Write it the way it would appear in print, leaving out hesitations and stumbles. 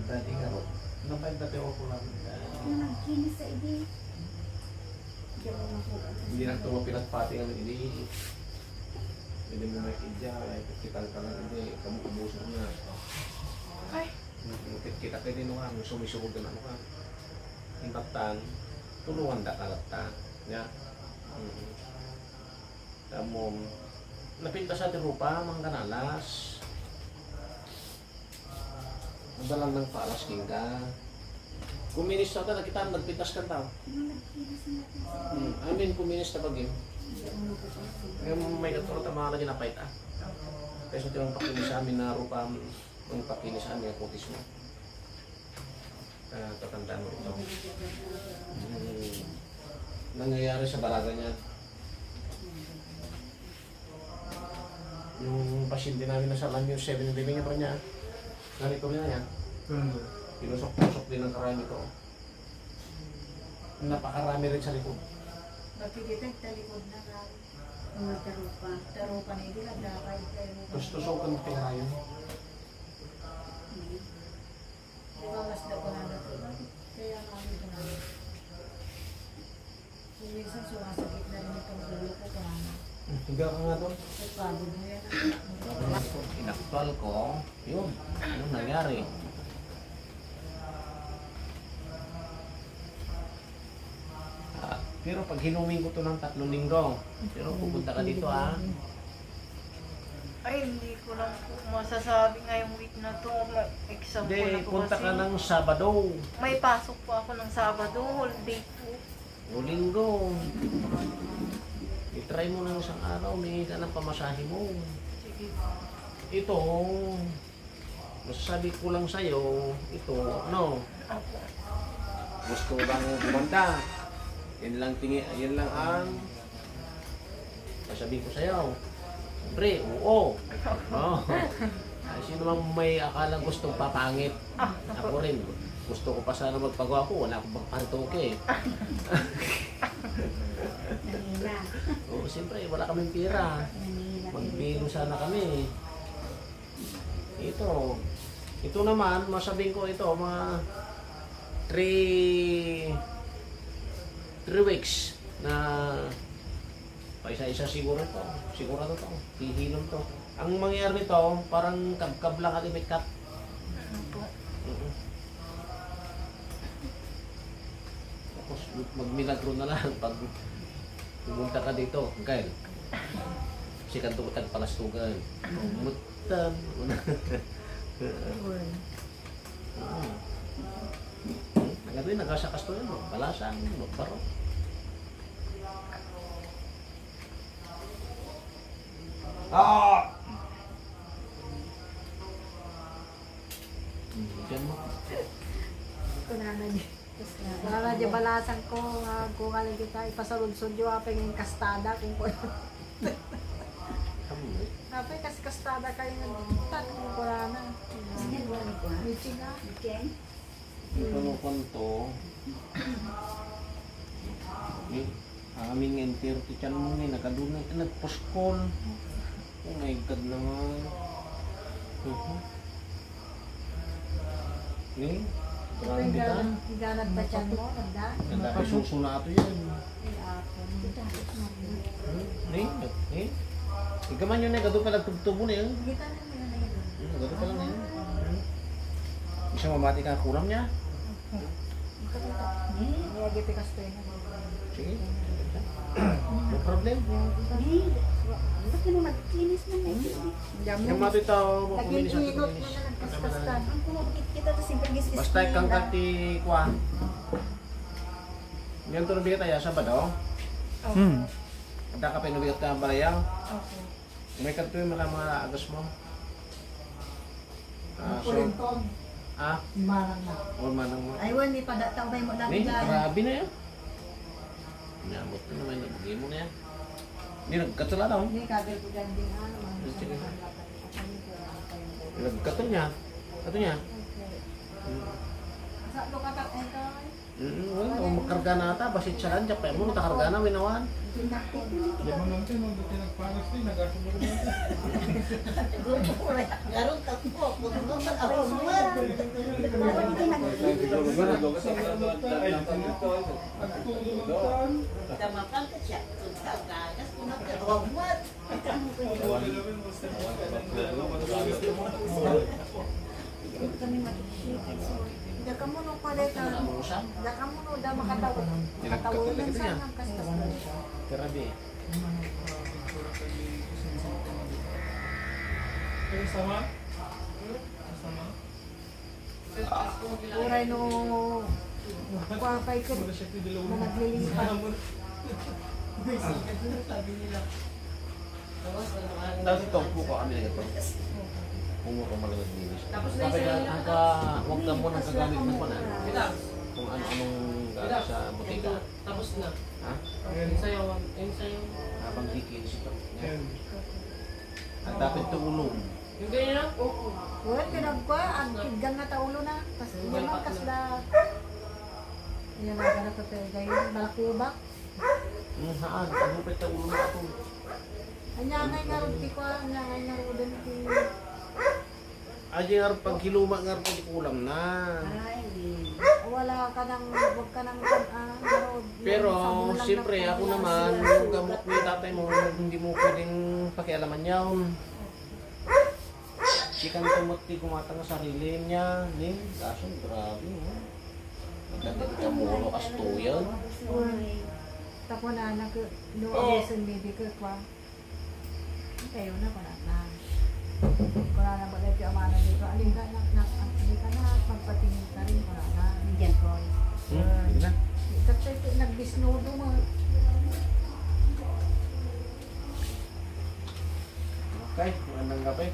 Dati nga ro. Napay dati ako namin. Nagkinis sa idi. Hindi na ito mapinagpati ang hindi. Hindi mo may idya. Kita ka lang hindi. Kamu kubuso niya. Ay. Kita kayo din nga. Sumisugod na ano ka. Hintatan. Tulungan da kalatan. Ya. Kamu napinta sa tirupa, mga kanalas. Madalang ng paalas ka. Kuminis na ka, kita nagpintas ka tao. Amin, kuminis na pag-im. May katulad ang mga ginapait ah. Kaya sa tinong pakinis sa amin na rupa, ang pakinis sa amin, ang kutis mo. Tatandaan mo ito. Nangyayari sa balaga niya. Yung pasyente namin na sa alam yung 7-11 niya pa niya. Ganito niya yan. Pinusok-pusok din ang karami ko. Napakarami rin sa likod. Magkikita yung talikod na ka. Mga tarupa. Tarupa na hindi lang dakay. Tusok-tusokan mo tingara yun. Di ba mas daw ko na nato? Kaya kami ko na. Kung minsan sumasakit na rin itong ulo ko pa. Higa ka nga doon. Pagod mo yan. Inaktual ko, yun. Anong nangyari? Pero pag hinuming ko to ng 3 linggo, pero pupunta ka dito ah. Ay, hindi ko lang po masasabi ngayong week na to. May exam ko na Hindi, po punta kasi. ka ng Sabado. May pasok po ako ng Sabado, holiday po. O linggo. I-try mo ng isang araw, may ka ng pamasahe mo. Sige. Ito, masasabi ko lang sa'yo, ito, ano, Opo. gusto mo bang gumanda? Yan lang ang sasabihin ko sa'yo. Siyempre, oo. Oh. Sino mang may akala gustong papangit? Ako rin. Gusto ko pa sana magpagawa ko, wala akong pagparitoke. Oo, siyempre, wala kaming pira. Magbilo sana kami. Ito naman, masabihin ko ito, mga 3 weeks na paisa-isa siguro to. Sigurado to. Hihilom to. Ang mangyayari nito, parang kab-kab lang at may cut. Opo. Tapos magmilagro na lang pag pumunta ka dito. Kyle. Si kanto tagpalastugan. Mutan. Nagatoy nagasakas to yun. Balasan. Baro. Diyan mo. Wala na dyan balasan ko, kung alam kita, ipasalud-sud yung apeng yung kastada, kung apeng kastada kayo nagtan, kung wala na. Michi na. Ito nung kanto. Aming enter kitchen mo na nakadunay ka nagposkol. Oh my God naman. Ni? Parang di ka? Higanag ba dyan mo? Nagda? Ganda ka susuna ato yan. Ni? Ni? Ikaman yun eh, gado ka nagtugtubo na yun. Gado ka lang na yun. Isang mamati ka kuram niya. Niyagiti ka stay na. Sige. No problem. Ba't mo nagkinis na may Yung mati tao, kuminis at Nag-ingot mo kuminis. na nagkaskastan. Ang kumabukit kita to simple gis Basta kang kati kuha. Yan to nabigat tayo, Sabado. Opo. Ada ka pinubigat ka ang bayaw. Opo. May kanto yung mga agas mo. So, Kulintong. Marang na. or manang mo. Ay, wala, pa dataw ba mo Ni, lang. grabe na yan. Inamot na naman, nabugay mo na yan. Hindi, nagkatula daw. Hindi, kabel ko dyan din. Sige. Nagkato niya. Kato niya. Sa lukakat ay ka. Well, makarga na ata, basit siya lang. Diyan pa mo, natakarga na, winawan. Lemon lang din, nung pinagpanas din, nag-asumog na ito. Garong takpo, kung naman ako, Kami mag-isipin. Daka mo nung pala ka. Usap. Daka mo nung da makatawanan sa ng kastas. Grabe. Sama? Uray no kwapay ko Wala siya tidalaw na naglilipat. Dati tungpo ko kami na ito. Pumuro malagad din siya. Tapos huwag ka mo nang kagamit ng panan. Kung ano-anong gano'n sa butika. Tapos na. Ha? Yung sayo. Habang kikilis ito. Yan. At dapat tulong. Yung ganyan lang? Uray pinagkwa ang kidgan na taulo na. Kas naman kasda. Yan na ka na to gayon balakubak. Haan, ano pa ito ulo na ito? Anya ngay nga ron ti ko, anya ngay nga ron ti. Aji nga pag hiluma nga pag kulam na. Ay, hindi. Wala ka nang wag ka nang road. Pero siyempre ako naman, yung gamot ni tatay mo, hindi mo pwedeng pakialaman yun. Sikan tumuti kumatang sa sarili niya. Kaso grabe. Magdagdag ka mo, kasto yan. Tapo na anak ko, no abusan baby ko kwa. Kayo na ko na. Wala na ba dito amana dito. Alin ka na magpatingin ka rin wala na. Bigyan ko. Hindi na. Kasi nagbisnudo mo. Okay, magandang gabi.